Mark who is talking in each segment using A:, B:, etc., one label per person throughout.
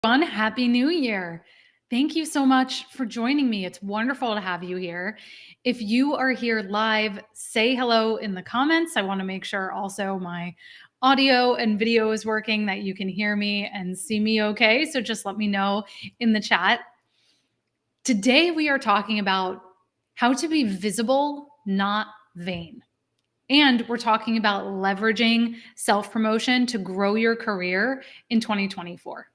A: everyone. Happy New Year. Thank you so much for joining me. It's wonderful to have you here. If you are here live, say hello in the comments. I want to make sure also my audio and video is working, that you can hear me and see me okay. So just let me know in the chat. Today, we are talking about how to be visible, not vain. And we're talking about leveraging self promotion to grow your career in 2024.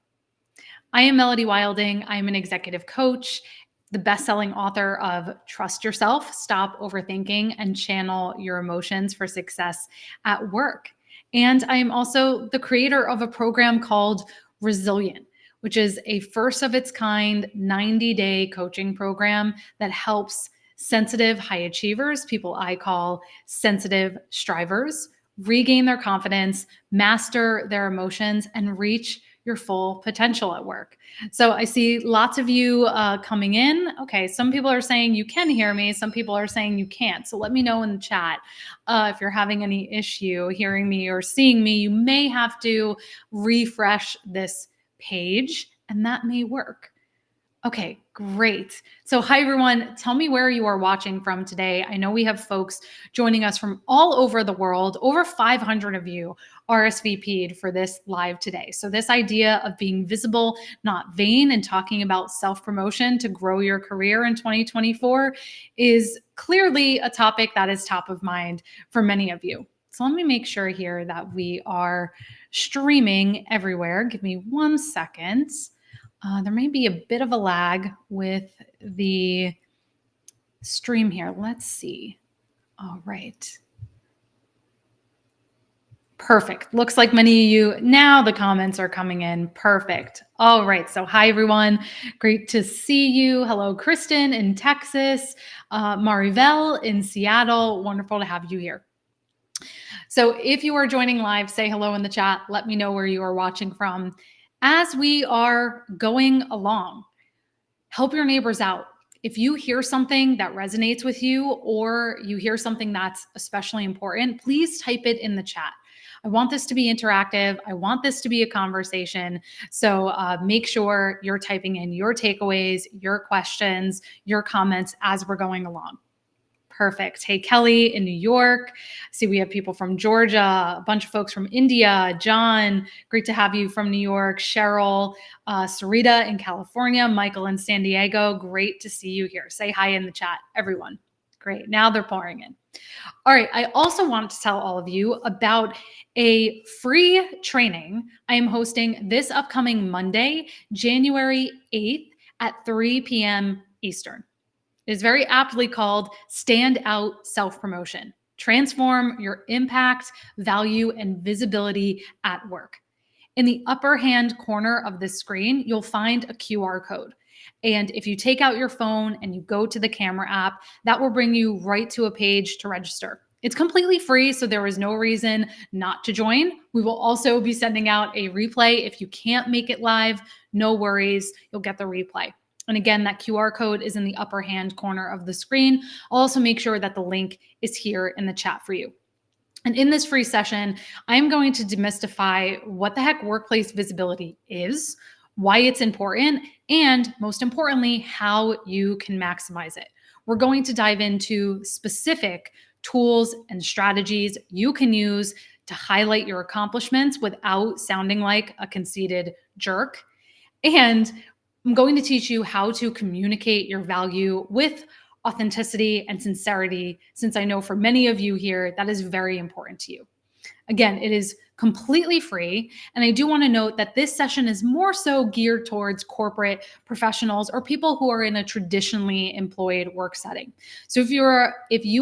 A: I am Melody Wilding. I'm an executive coach, the best-selling author of Trust Yourself, Stop Overthinking, and Channel Your Emotions for Success at Work. And I am also the creator of a program called Resilient, which is a first of its kind 90-day coaching program that helps sensitive high achievers, people I call sensitive strivers, regain their confidence, master their emotions, and reach your full potential at work. So I see lots of you coming in. Okay, some people are saying you can hear me. Some people are saying you can't. So let me know in the chat if you're having any issue hearing me or seeing me. You may have to refresh this page, and that may work. Okay, great. So hi, everyone. Tell me where you are watching from today. I know we have folks joining us from all over the world. Over 500 of you RSVP'd for this live today. So this idea of being visible, not vain, and talking about self-promotion to grow your career in 2024 is clearly a topic that is top of mind for many of you. So let me make sure here that we are streaming everywhere. Give me 1 second. There may be a bit of a lag with the stream here. Let's see. All right. Perfect. Looks like many of you now the comments are coming in. Perfect. All right. So hi, everyone. Great to see you. Hello, Kristen in Texas, Marivelle in Seattle. Wonderful to have you here. So if you are joining live, say hello in the chat. Let me know where you are watching from. As we are going along, help your neighbors out. If you hear something that resonates with you, or you hear something that's especially important, please type it in the chat. I want this to be interactive. I want this to be a conversation. So make sure you're typing in your takeaways, your questions, your comments as we're going along. Perfect. Hey, Kelly in New York. See, we have people from Georgia, a bunch of folks from India. John, great to have you from New York. Cheryl, Sarita in California. Michael in San Diego. Great to see you here. Say hi in the chat, everyone. Great. Now they're pouring in. All right. I also want to tell all of you about a free training I am hosting this upcoming Monday, January 8th at 3 p.m. Eastern. It is very aptly called Stand Out Self-Promotion. Transform your impact, value, and visibility at work. In the upper hand corner of the screen, you'll find a QR code. And if you take out your phone and you go to the camera app, that will bring you right to a page to register. It's completely free, so there is no reason not to join. We will also be sending out a replay. If you can't make it live, no worries, you'll get the replay. And again, that QR code is in the upper hand corner of the screen. I'll also make sure that the link is here in the chat for you. And in this free session, I'm going to demystify what the heck workplace visibility is, why it's important, and most importantly, how you can maximize it. We're going to dive into specific tools and strategies you can use to highlight your accomplishments without sounding like a conceited jerk. And I'm going to teach you how to communicate your value with authenticity and sincerity, since I know for many of you here, that is very important to you. Again, it is completely free. And I do want to note that this session is more so geared towards corporate professionals or people who are in a traditionally employed work setting. So if you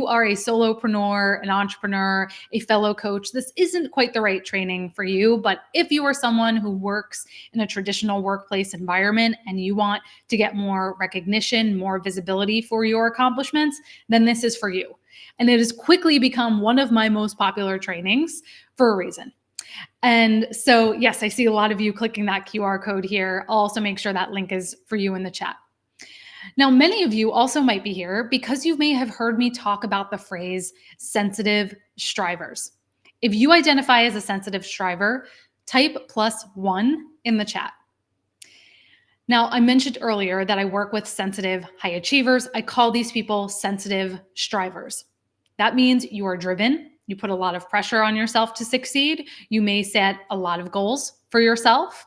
A: are a solopreneur, an entrepreneur, a fellow coach, this isn't quite the right training for you. But if you are someone who works in a traditional workplace environment and you want to get more recognition, more visibility for your accomplishments, then this is for you. And it has quickly become one of my most popular trainings for a reason. And so, yes, I see a lot of you clicking that QR code here. I'll also make sure that link is for you in the chat. Now, many of you also might be here because you may have heard me talk about the phrase sensitive strivers. If you identify as a sensitive striver, type +1 in the chat. Now, I mentioned earlier that I work with sensitive high achievers. I call these people sensitive strivers. That means you are driven, you put a lot of pressure on yourself to succeed, you may set a lot of goals for yourself,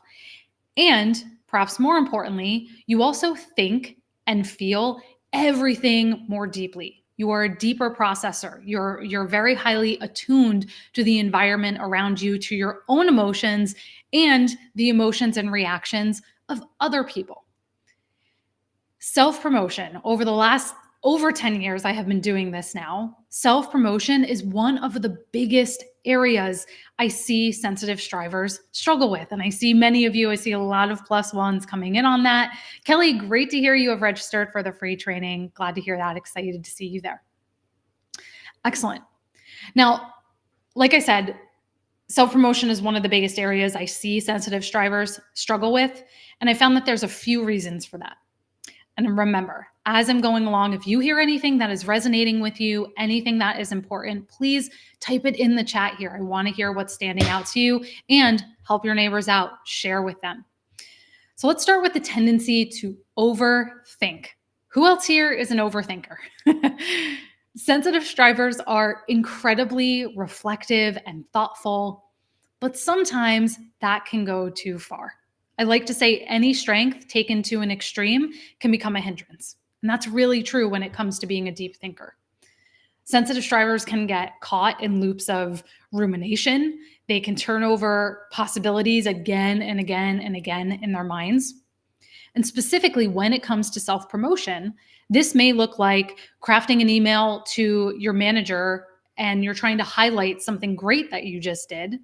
A: and perhaps more importantly, you also think and feel everything more deeply. You are a deeper processor. You're very highly attuned to the environment around you, to your own emotions and the emotions and reactions of other people. Self promotion. Over the last over 10 years, I have been doing this now. Self promotion is one of the biggest areas I see sensitive strivers struggle with. And I see many of you, I see a lot of plus ones coming in on that. Kelly, great to hear you have registered for the free training. Glad to hear that. Excited to see you there. Excellent. Now, like I said, self promotion is one of the biggest areas I see sensitive strivers struggle with. And I found that there's a few reasons for that. And remember, as I'm going along, if you hear anything that is resonating with you, anything that is important, please type it in the chat here. I want to hear what's standing out to you and help your neighbors out, share with them. So let's start with the tendency to overthink. Who else here is an overthinker? Sensitive strivers are incredibly reflective and thoughtful, but sometimes that can go too far. I like to say any strength taken to an extreme can become a hindrance. And that's really true when it comes to being a deep thinker. Sensitive strivers can get caught in loops of rumination. They can turn over possibilities again and again and again in their minds. And specifically, when it comes to self promotion, this may look like crafting an email to your manager and you're trying to highlight something great that you just did,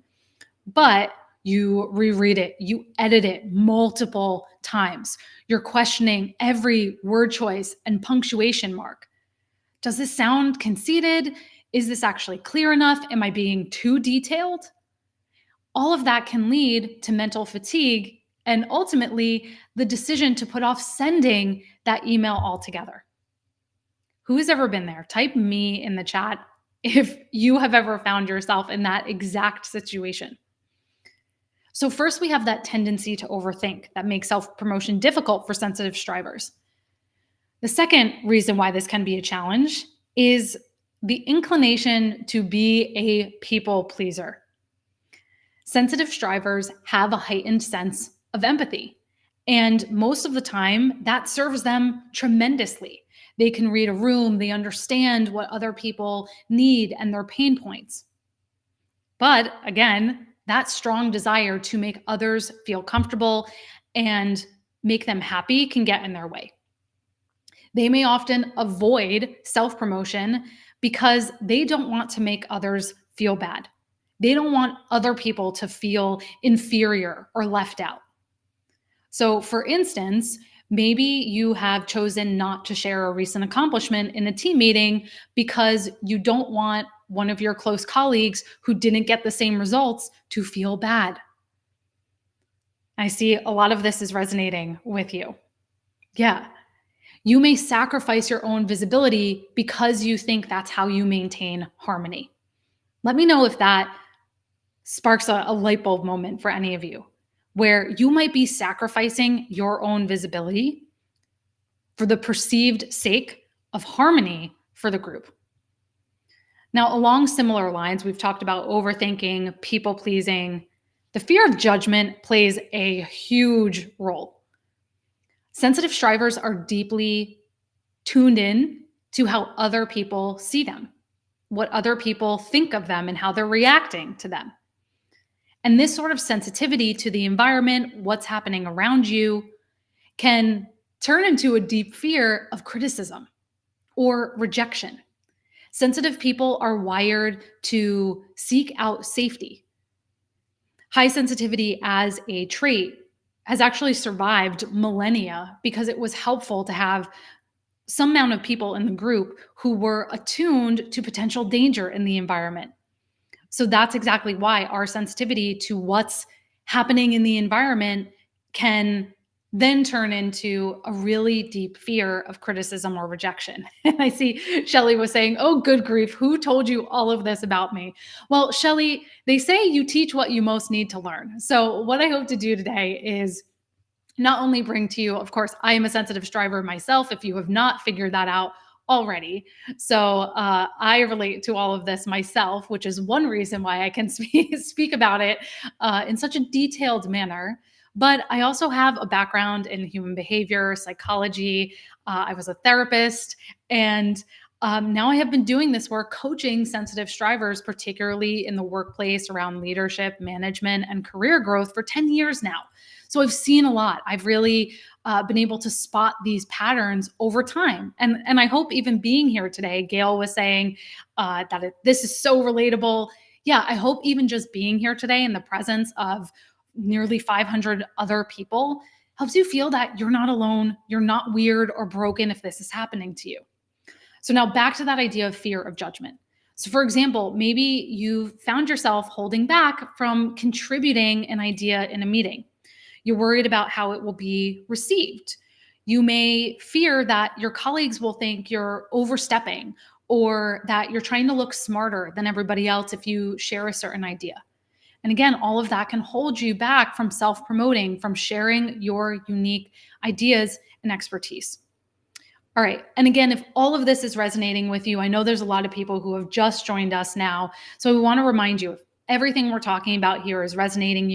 A: but you reread it, you edit it multiple times. You're questioning every word choice and punctuation mark. Does this sound conceited? Is this actually clear enough? Am I being too detailed? All of that can lead to mental fatigue and ultimately the decision to put off sending that email altogether. Who's ever been there? Type me in the chat if you have ever found yourself in that exact situation. So first, we have that tendency to overthink that makes self-promotion difficult for sensitive strivers. The second reason why this can be a challenge is the inclination to be a people pleaser. Sensitive strivers have a heightened sense of empathy, and most of the time that serves them tremendously. They can read a room, they understand what other people need and their pain points. But again, that strong desire to make others feel comfortable and make them happy can get in their way. They may often avoid self-promotion because they don't want to make others feel bad. They don't want other people to feel inferior or left out. So, for instance, maybe you have chosen not to share a recent accomplishment in a team meeting because you don't want one of your close colleagues who didn't get the same results to feel bad. I see a lot of this is resonating with you. Yeah. You may sacrifice your own visibility because you think that's how you maintain harmony. Let me know if that sparks a light bulb moment for any of you, where you might be sacrificing your own visibility for the perceived sake of harmony for the group. Now, along similar lines, we've talked about overthinking, people pleasing. The fear of judgment plays a huge role. Sensitive strivers are deeply tuned in to how other people see them, what other people think of them, and how they're reacting to them. And this sort of sensitivity to the environment, what's happening around you, can turn into a deep fear of criticism or rejection. Sensitive people are wired to seek out safety. High sensitivity as a trait has actually survived millennia because it was helpful to have some amount of people in the group who were attuned to potential danger in the environment. So that's exactly why our sensitivity to what's happening in the environment can then turn into a really deep fear of criticism or rejection. And I see Shelly was saying, oh, good grief, who told you all of this about me? Well, Shelly, they say you teach what you most need to learn. So what I hope to do today is not only bring to you, of course, I am a sensitive striver myself, if you have not figured that out already. So I relate to all of this myself, which is one reason why I can speak about it in such a detailed manner. But I also have a background in human behavior, psychology. I was a therapist, and now I have been doing this work coaching sensitive strivers, particularly in the workplace around leadership, management, and career growth for 10 years now. So I've seen a lot. I've really been able to spot these patterns over time. And I hope even being here today, Gail was saying this is so relatable. Yeah, I hope even just being here today in the presence of nearly 500 other people helps you feel that you're not alone, you're not weird or broken if this is happening to you. So now back to that idea of fear of judgment. So, for example, maybe you found yourself holding back from contributing an idea in a meeting. You're worried about how it will be received. You may fear that your colleagues will think you're overstepping or that you're trying to look smarter than everybody else if you share a certain idea. And again, all of that can hold you back from self promoting, from sharing your unique ideas and expertise. All right. And again, if all of this is resonating with you, I know there's a lot of people who have just joined us now. So we want to remind you if everything we're talking about here is resonating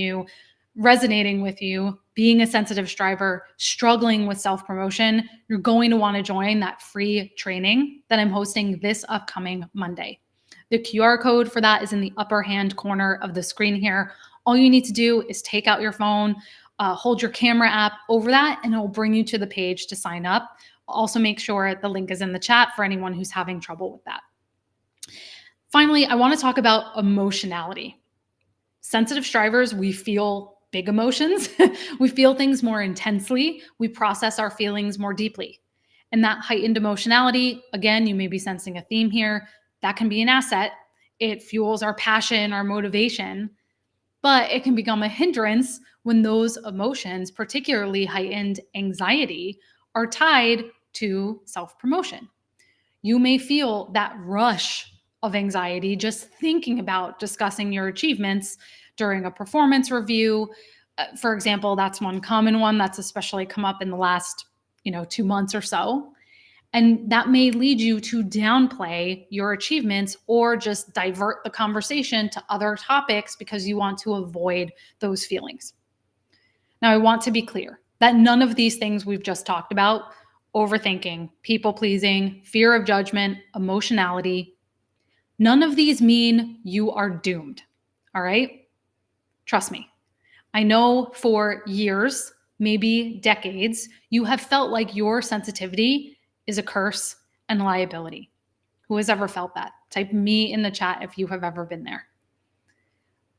A: with you, being a sensitive striver, struggling with self-promotion, you're going to want to join that free training that I'm hosting this upcoming Monday. The QR code for that is in the upper hand corner of the screen here. All you need to do is take out your phone, hold your camera app over that, and it will bring you to the page to sign up. Also make sure the link is in the chat for anyone who's having trouble with that. Finally, I want to talk about emotionality. Sensitive strivers, we feel big emotions. We feel things more intensely. We process our feelings more deeply. And that heightened emotionality, again, you may be sensing a theme here, that can be an asset. It fuels our passion, our motivation, but it can become a hindrance when those emotions, particularly heightened anxiety, are tied to self-promotion. You may feel that rush of anxiety just thinking about discussing your achievements during a performance review. For example, that's one common one that's especially come up in the last, 2 months or so. And that may lead you to downplay your achievements or just divert the conversation to other topics because you want to avoid those feelings. Now, I want to be clear that none of these things we've just talked about, overthinking, people pleasing, fear of judgment, emotionality, none of these mean you are doomed. All right? Trust me. I know for years, maybe decades, you have felt like your sensitivity is a curse and liability. Who has ever felt that? Type me in the chat if you have ever been there.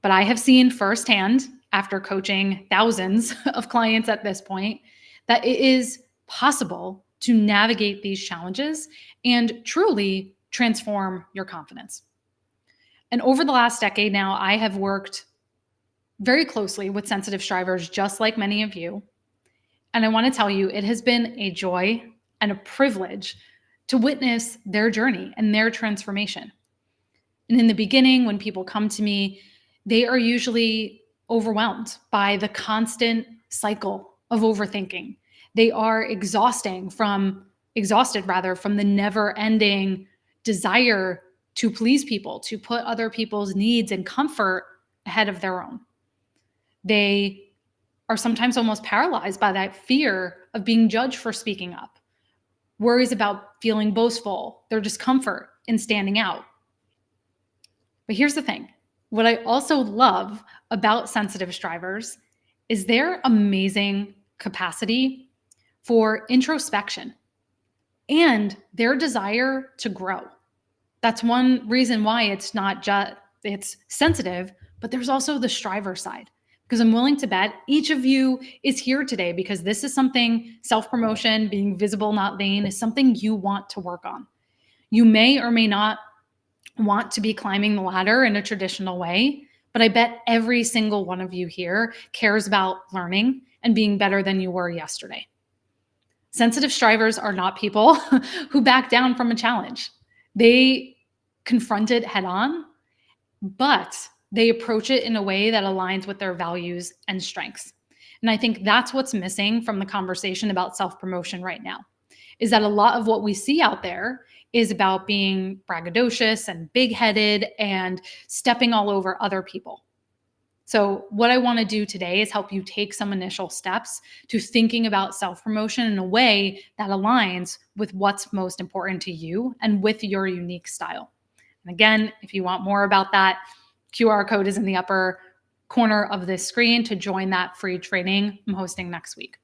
A: But I have seen firsthand, after coaching thousands of clients at this point, that it is possible to navigate these challenges and truly transform your confidence. And over the last decade now, I have worked very closely with sensitive strivers, just like many of you. And I want to tell you, it has been a joy and a privilege to witness their journey and their transformation. And in the beginning, when people come to me, they are usually overwhelmed by the constant cycle of overthinking. They are exhausted from the never-ending desire to please people, to put other people's needs and comfort ahead of their own. They are sometimes almost paralyzed by that fear of being judged for speaking up, worries about feeling boastful, their discomfort in standing out. But here's the thing. What I also love about sensitive strivers is their amazing capacity for introspection and their desire to grow. That's one reason why it's not just, it's sensitive, but there's also the striver side. Because I'm willing to bet each of you is here today because this is something, self-promotion, being visible, not vain, is something you want to work on. You may or may not want to be climbing the ladder in a traditional way, but I bet every single one of you here cares about learning and being better than you were yesterday. Sensitive strivers are not people who back down from a challenge. They confront it head on, but they approach it in a way that aligns with their values and strengths. And I think that's what's missing from the conversation about self-promotion right now, is that a lot of what we see out there is about being braggadocious and big-headed and stepping all over other people. So what I want to do today is help you take some initial steps to thinking about self-promotion in a way that aligns with what's most important to you and with your unique style. And again, if you want more about that, QR code is in the upper corner of this screen to join that free training I'm hosting next week.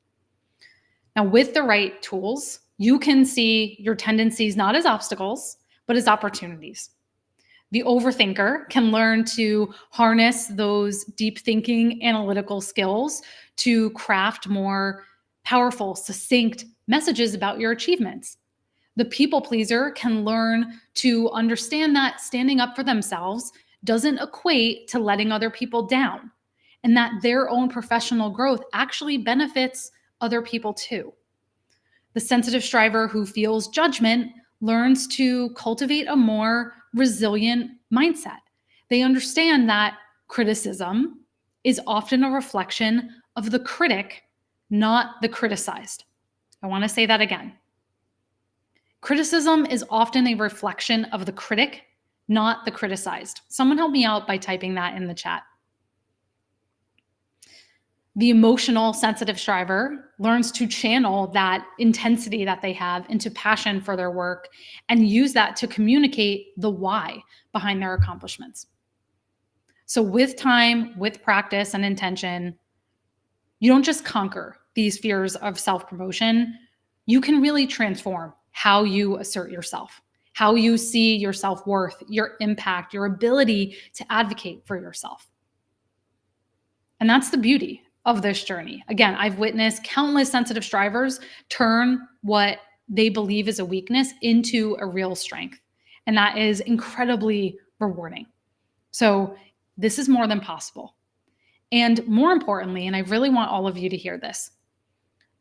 A: Now, with the right tools, you can see your tendencies not as obstacles, but as opportunities. The overthinker can learn to harness those deep thinking analytical skills to craft more powerful, succinct messages about your achievements. The people pleaser can learn to understand that standing up for themselves doesn't equate to letting other people down, and that their own professional growth actually benefits other people too. The sensitive striver who feels judgment learns to cultivate a more resilient mindset. They understand that criticism is often a reflection of the critic, not the criticized. I want to say that again. Criticism is often a reflection of the critic, not the criticized. Someone help me out by typing that in the chat. The emotional sensitive striver learns to channel that intensity that they have into passion for their work and use that to communicate the why behind their accomplishments. So with time, with practice and intention, you don't just conquer these fears of self-promotion, you can really transform how you assert yourself, how you see your self-worth, your impact, your ability to advocate for yourself. And that's the beauty of this journey. Again, I've witnessed countless sensitive strivers turn what they believe is a weakness into a real strength. And that is incredibly rewarding. So this is more than possible. And more importantly, and I really want all of you to hear this,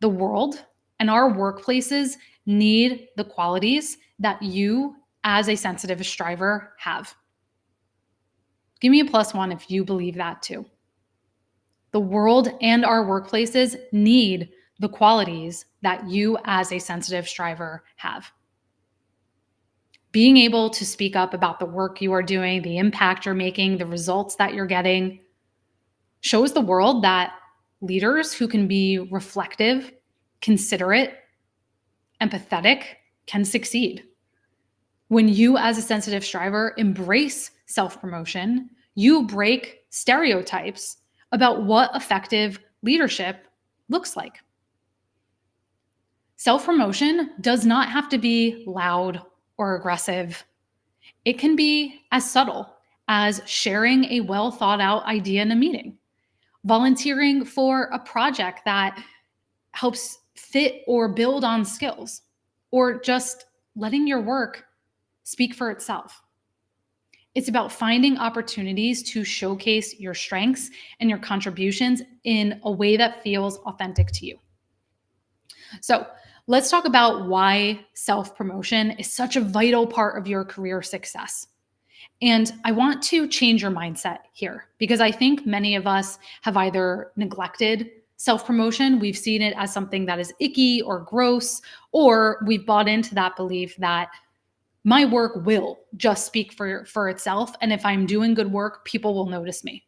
A: the world and our workplaces need the qualities that you as a sensitive striver have. Give me a +1 if you believe that too. The world and our workplaces need the qualities that you as a sensitive striver have. Being able to speak up about the work you are doing, the impact you're making, the results that you're getting, shows the world that leaders who can be reflective, considerate, empathetic can succeed. When you as a sensitive striver embrace self-promotion, you break stereotypes about what effective leadership looks like. Self-promotion does not have to be loud or aggressive. It can be as subtle as sharing a well thought out idea in a meeting, volunteering for a project that helps fit or build on skills, or just letting your work speak for itself. It's about finding opportunities to showcase your strengths and your contributions in a way that feels authentic to you. So let's talk about why self-promotion is such a vital part of your career success. And I want to change your mindset here because I think many of us have either neglected self-promotion, we've seen it as something that is icky or gross, or we've bought into that belief that my work will just speak for itself. And if I'm doing good work, people will notice me.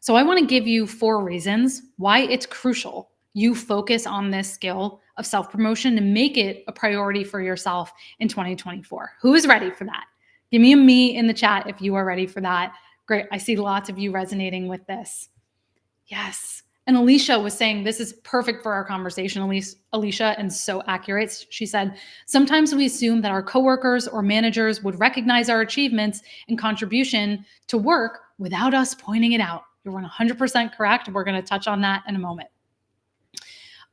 A: So I want to give you 4 reasons why it's crucial you focus on this skill of self-promotion to make it a priority for yourself in 2024. Who is ready for that? Give me a me in the chat if you are ready for that. Great. I see lots of you resonating with this. Yes. And Alicia was saying, this is perfect for our conversation, Alicia, and so accurate. She said, sometimes we assume that our coworkers or managers would recognize our achievements and contribution to work without us pointing it out. You're 100% correct. We're going to touch on that in a moment.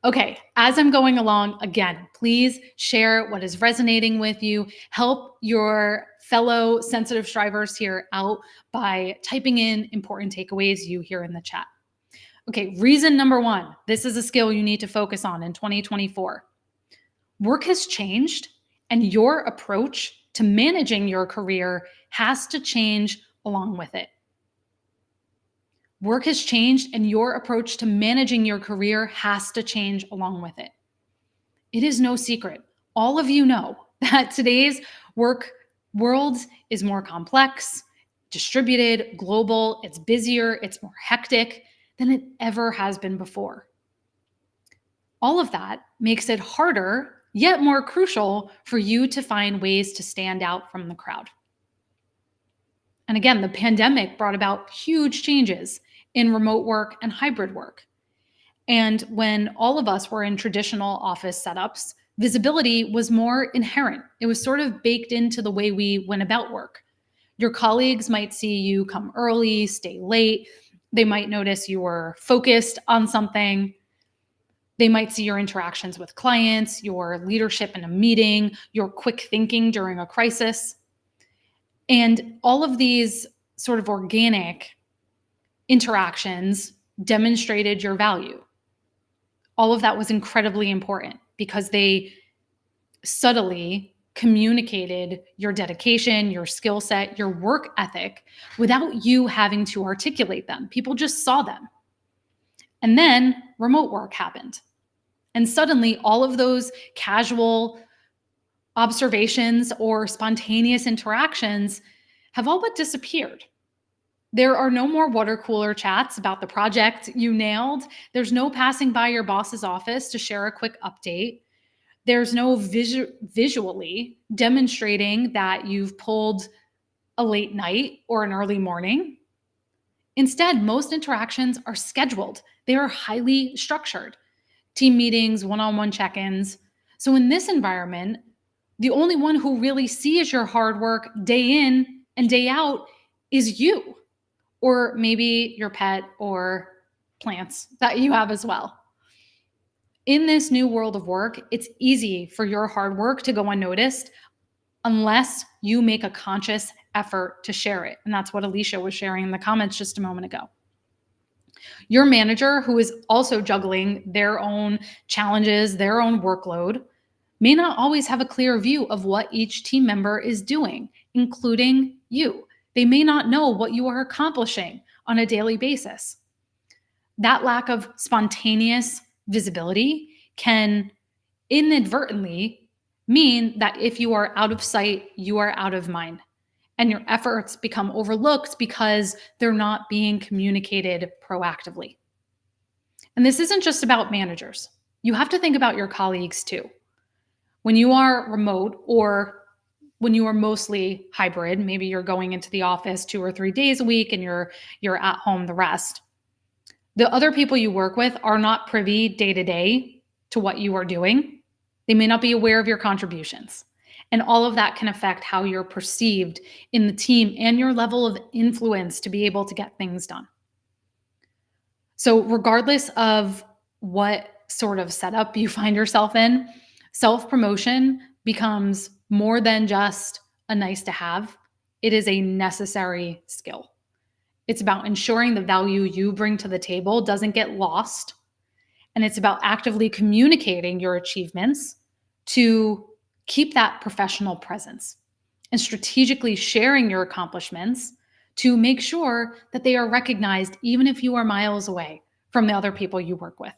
A: Okay, as I'm going along, again, please share what is resonating with you. Help your fellow sensitive strivers here out by typing in important takeaways you hear in the chat. Okay, reason number 1, this is a skill you need to focus on in 2024. Work has changed, and your approach to managing your career has to change along with it. Work has changed, and your approach to managing your career has to change along with it. It is no secret. All of you know that today's work world is more complex, distributed, global, it's busier, it's more hectic than it ever has been before. All of that makes it harder, yet more crucial, for you to find ways to stand out from the crowd. And again, the pandemic brought about huge changes in remote work and hybrid work. And when all of us were in traditional office setups, visibility was more inherent. It was sort of baked into the way we went about work. Your colleagues might see you come early, stay late. They might notice you were focused on something. They might see your interactions with clients, your leadership in a meeting, your quick thinking during a crisis. And all of these sort of organic interactions demonstrated your value. All of that was incredibly important because they subtly communicated your dedication, your skill set, your work ethic without you having to articulate them. People just saw them. And then remote work happened. And suddenly, all of those casual observations or spontaneous interactions have all but disappeared. There are no more water cooler chats about the project you nailed. There's no passing by your boss's office to share a quick update. There's no visually demonstrating that you've pulled a late night or an early morning. Instead, most interactions are scheduled. They are highly structured. Team meetings, one-on-one check-ins. So in this environment, the only one who really sees your hard work day in and day out is you, or maybe your pet or plants that you have as well. In this new world of work, it's easy for your hard work to go unnoticed unless you make a conscious effort to share it. And that's what Alicia was sharing in the comments just a moment ago. Your manager, who is also juggling their own challenges, their own workload, may not always have a clear view of what each team member is doing, including you. They may not know what you are accomplishing on a daily basis. That lack of spontaneous visibility can inadvertently mean that if you are out of sight, you are out of mind. And your efforts become overlooked because they're not being communicated proactively. And this isn't just about managers. You have to think about your colleagues too. When you are remote or when you are mostly hybrid, maybe you're going into the office 2 or 3 days a week and you're at home the rest. The other people you work with are not privy day to day to what you are doing. They may not be aware of your contributions. And all of that can affect how you're perceived in the team and your level of influence to be able to get things done. So regardless of what sort of setup you find yourself in, self-promotion becomes more than just a nice to have. It is a necessary skill. It's about ensuring the value you bring to the table doesn't get lost. And it's about actively communicating your achievements to keep that professional presence and strategically sharing your accomplishments to make sure that they are recognized even if you are miles away from the other people you work with.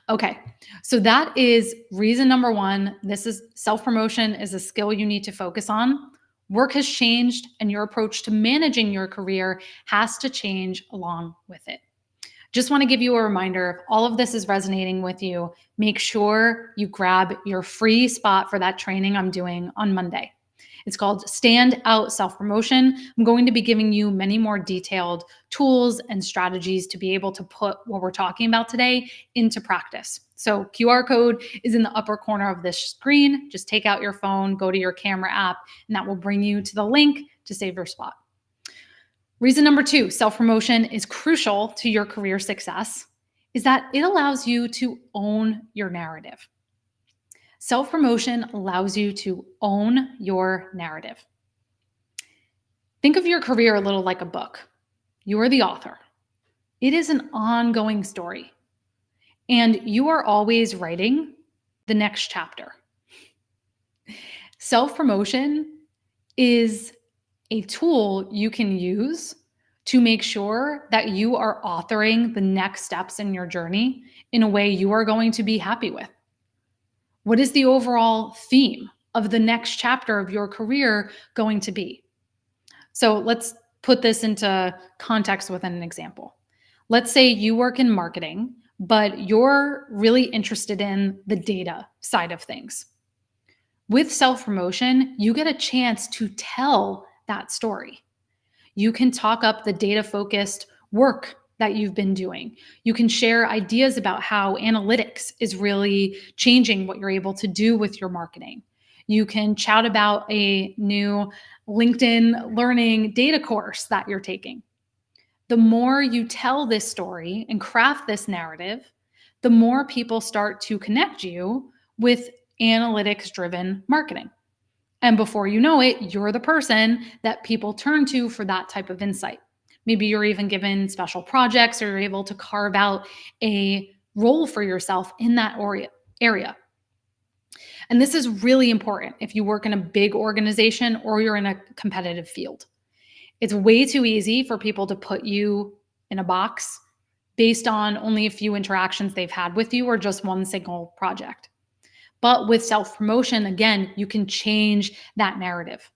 A: Okay, so that is reason number 1. This is self-promotion is a skill you need to focus on. Work has changed and your approach to managing your career has to change along with it. Just want to give you a reminder, if all of this is resonating with you, make sure you grab your free spot for that training I'm doing on Monday. It's called Stand Out Self-Promotion. I'm going to be giving you many more detailed tools and strategies to be able to put what we're talking about today into practice. So QR code is in the upper corner of this screen. Just take out your phone, go to your camera app, and that will bring you to the link to save your spot. Reason number 2, self-promotion is crucial to your career success, is that it allows you to own your narrative. Self-promotion allows you to own your narrative. Think of your career a little like a book. You are the author. It is an ongoing story, and you are always writing the next chapter. Self-promotion is a tool you can use to make sure that you are authoring the next steps in your journey in a way you are going to be happy with? What is the overall theme of the next chapter of your career going to be? So let's put this into context with an example. Let's say you work in marketing, but you're really interested in the data side of things. With self promotion, you get a chance to tell that story. You can talk up the data focused work that you've been doing. You can share ideas about how analytics is really changing what you're able to do with your marketing. You can chat about a new LinkedIn learning data course that you're taking. The more you tell this story and craft this narrative, the more people start to connect you with analytics driven marketing. And before you know it, you're the person that people turn to for that type of insight. Maybe you're even given special projects or you're able to carve out a role for yourself in that area. And this is really important if you work in a big organization or you're in a competitive field. It's way too easy for people to put you in a box based on only a few interactions they've had with you or just one single project. But with self promotion, again, you can change that narrative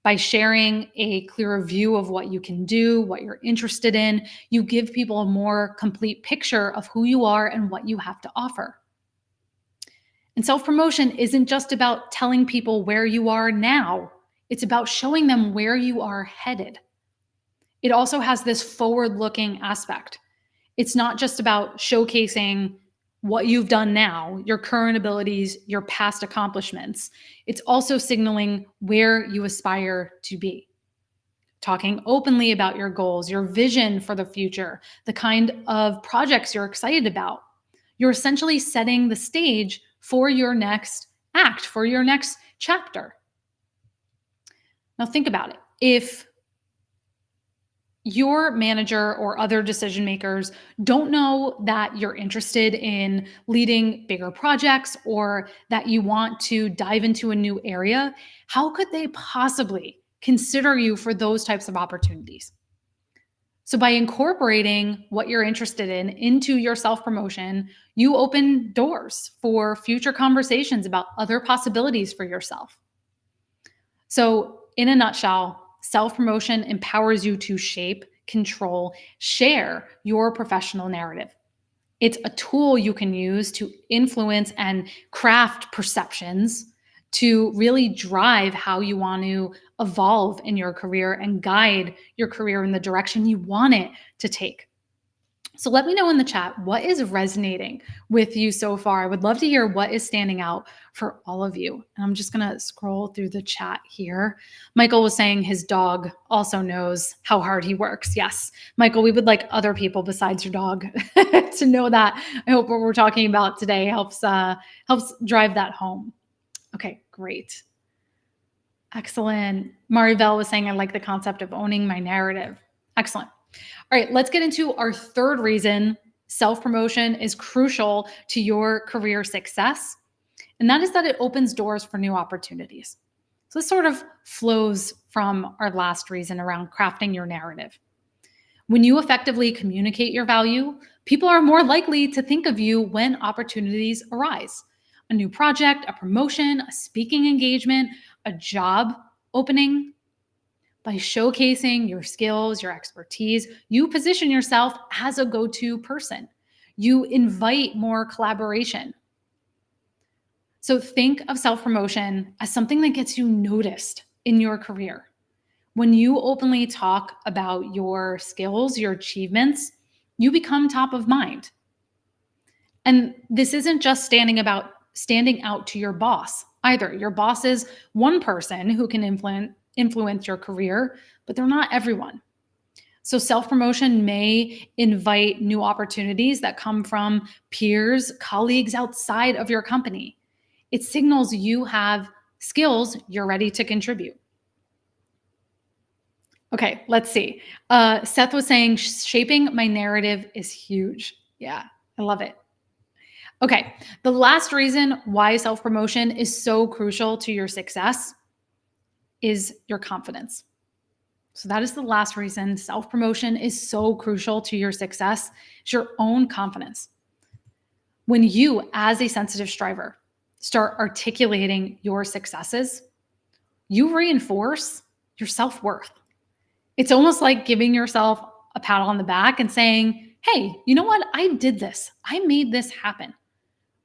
A: by sharing a clearer view of what you can do, what you're interested in. You give people a more complete picture of who you are and what you have to offer. And self promotion isn't just about telling people where you are now, it's about showing them where you are headed. It also has this forward looking aspect. It's not just about showcasing what you've done now, your current abilities, your past accomplishments. It's also signaling where you aspire to be. Talking openly about your goals, your vision for the future, the kind of projects you're excited about. You're essentially setting the stage for your next act, for your next chapter. Now, think about it. If your manager or other decision makers don't know that you're interested in leading bigger projects or that you want to dive into a new area, how could they possibly consider you for those types of opportunities? So, by incorporating what you're interested in into your self promotion, you open doors for future conversations about other possibilities for yourself. So, in a nutshell, self promotion empowers you to shape, control, share your professional narrative. It's a tool you can use to influence and craft perceptions to really drive how you want to evolve in your career and guide your career in the direction you want it to take. So let me know in the chat what is resonating with you so far. I would love to hear what is standing out for all of you. And I'm just going to scroll through the chat here. Michael was saying his dog also knows how hard he works. Yes, Michael, we would like other people besides your dog to know that. I hope what we're talking about today helps drive that home. Okay, great. Excellent. Maribel was saying, I like the concept of owning my narrative. Excellent. All right, let's get into our third reason self-promotion is crucial to your career success. And that is that it opens doors for new opportunities. So this sort of flows from our last reason around crafting your narrative. When you effectively communicate your value, people are more likely to think of you when opportunities arise. A new project, a promotion, a speaking engagement, a job opening. By showcasing your skills, your expertise, you position yourself as a go-to person. You invite more collaboration. So think of self-promotion as something that gets you noticed in your career. When you openly talk about your skills, your achievements, you become top of mind. And this isn't just standing out to your boss either. Your boss is one person who can influence your career, but they're not everyone. So self-promotion may invite new opportunities that come from peers, colleagues outside of your company. It signals you have skills you're ready to contribute. Okay, let's see. Seth was saying shaping my narrative is huge. Yeah, I love it. Okay, the last reason why self-promotion is so crucial to your success is your confidence. So that is the last reason self-promotion is so crucial to your success, is your own confidence. When you, as a sensitive striver, start articulating your successes, you reinforce your self-worth. It's almost like giving yourself a pat on the back and saying, hey, you know what? I did this. I made this happen,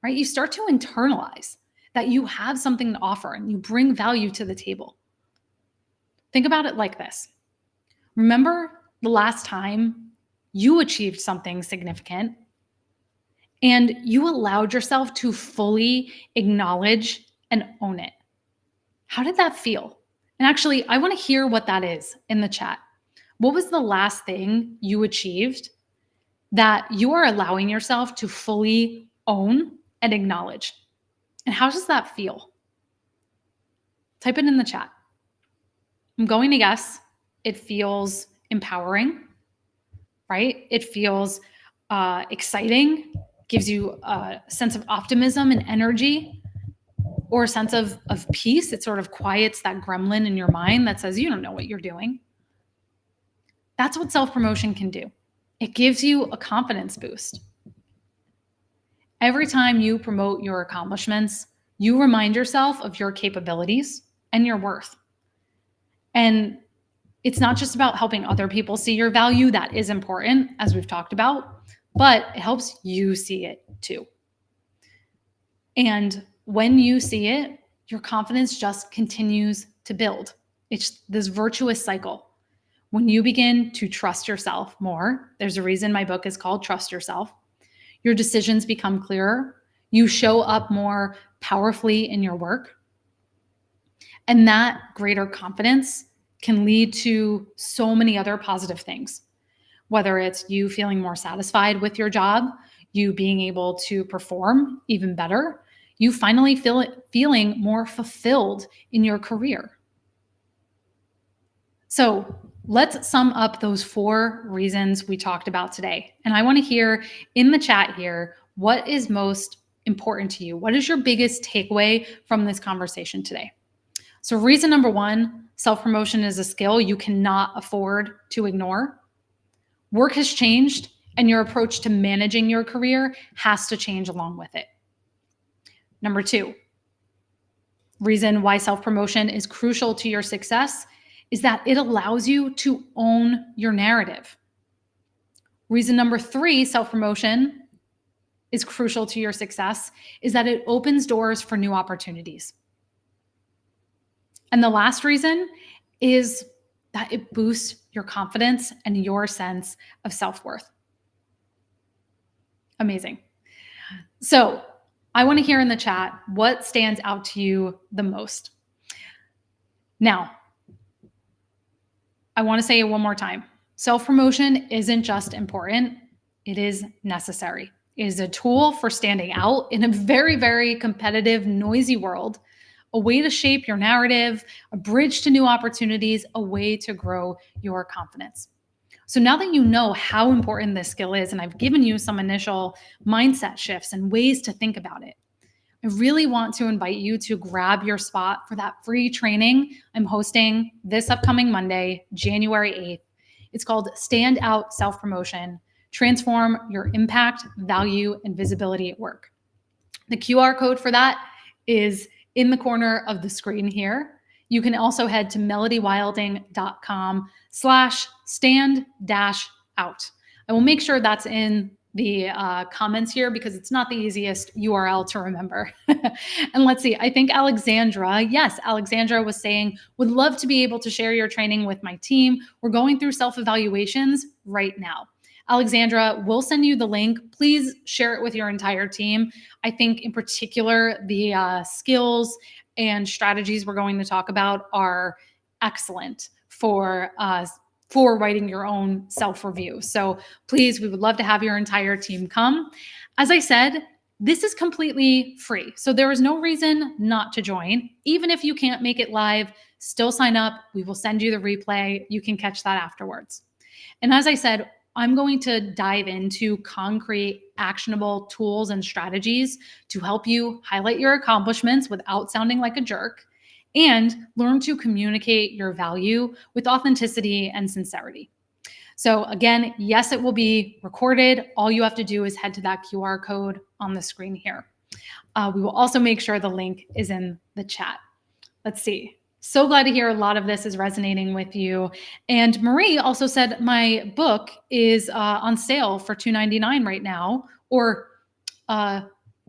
A: right? You start to internalize that you have something to offer and you bring value to the table. Think about it like this. Remember the last time you achieved something significant and you allowed yourself to fully acknowledge and own it. How did that feel? And actually, I want to hear what that is in the chat. What was the last thing you achieved that you are allowing yourself to fully own and acknowledge? And how does that feel? Type it in the chat. I'm going to guess it feels empowering, right? It feels exciting, gives you a sense of optimism and energy, or a sense of peace. It sort of quiets that gremlin in your mind that says, you don't know what you're doing. That's what self-promotion can do. It gives you a confidence boost. Every time you promote your accomplishments, you remind yourself of your capabilities and your worth. And it's not just about helping other people see your value. That is important, as we've talked about, but it helps you see it too. And when you see it, your confidence just continues to build. It's this virtuous cycle. When you begin to trust yourself more, there's a reason my book is called Trust Yourself. Your decisions become clearer. You show up more powerfully in your work. And that greater confidence can lead to so many other positive things, whether it's you feeling more satisfied with your job, you being able to perform even better, you finally feeling more fulfilled in your career. So let's sum up those 4 reasons we talked about today. And I want to hear in the chat here, what is most important to you? What is your biggest takeaway from this conversation today? So reason number 1, self-promotion is a skill you cannot afford to ignore. Work has changed, and your approach to managing your career has to change along with it. Number 2, reason why self-promotion is crucial to your success is that it allows you to own your narrative. Reason number 3, self-promotion is crucial to your success, is that it opens doors for new opportunities. And the last reason is that it boosts your confidence and your sense of self-worth. Amazing. So I want to hear in the chat what stands out to you the most. Now, I want to say it one more time. Self-promotion isn't just important, it is necessary. It is a tool for standing out in a very, very competitive, noisy world, a way to shape your narrative, a bridge to new opportunities, a way to grow your confidence. So now that you know how important this skill is, and I've given you some initial mindset shifts and ways to think about it, I really want to invite you to grab your spot for that free training I'm hosting this upcoming Monday, January 8th. It's called Stand Out Self-Promotion, Transform Your Impact, Value, and Visibility at Work. The QR code for that is in the corner of the screen here. You can also head to melodywilding.com/stand-out. I will make sure that's in the comments here because it's not the easiest URL to remember. And let's see, I think Alexandra was saying, would love to be able to share your training with my team. We're going through self-evaluations right now. Alexandra, we'll send you the link. Please share it with your entire team. I think in particular, the skills and strategies we're going to talk about are excellent for writing your own self-review. So please, we would love to have your entire team come. As I said, this is completely free. So there is no reason not to join. Even if you can't make it live, still sign up. We will send you the replay. You can catch that afterwards. And as I said, I'm going to dive into concrete, actionable tools and strategies to help you highlight your accomplishments without sounding like a jerk and learn to communicate your value with authenticity and sincerity. So again, yes, it will be recorded. All you have to do is head to that QR code on the screen here. We will also make sure the link is in the chat. Let's see. So glad to hear a lot of this is resonating with you. And Marie also said my book is on sale for $2.99 right now, or uh,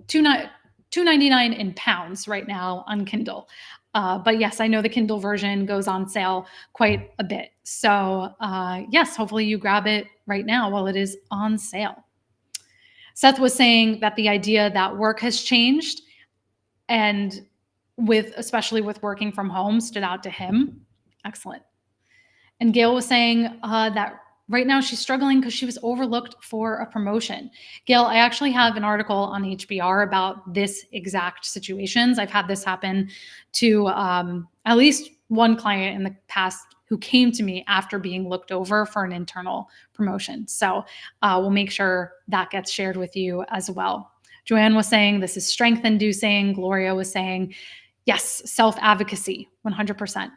A: $2.99 in pounds right now on Kindle. But yes, I know the Kindle version goes on sale quite a bit. So yes, hopefully you grab it right now while it is on sale. Seth was saying that the idea that work has changed, and especially with working from home, stood out to him. Excellent. And Gail was saying that right now she's struggling because she was overlooked for a promotion. Gail, I actually have an article on HBR about this exact situations. I've had this happen to at least one client in the past who came to me after being looked over for an internal promotion. So we'll make sure that gets shared with you as well. Joanne was saying this is strength inducing. Gloria was saying, yes, self-advocacy, 100%.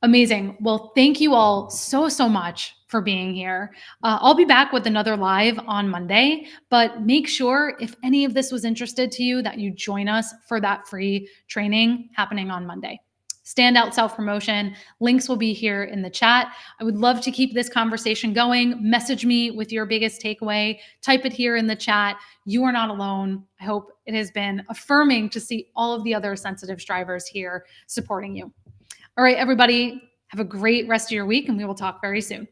A: Amazing. Well, thank you all so much for being here. I'll be back with another live on Monday, but make sure if any of this was interested to you that you join us for that free training happening on Monday. Standout self-promotion. Links will be here in the chat. I would love to keep this conversation going. Message me with your biggest takeaway. Type it here in the chat. You are not alone. I hope it has been affirming to see all of the other sensitive strivers here supporting you. All right, everybody, have a great rest of your week, and we will talk very soon.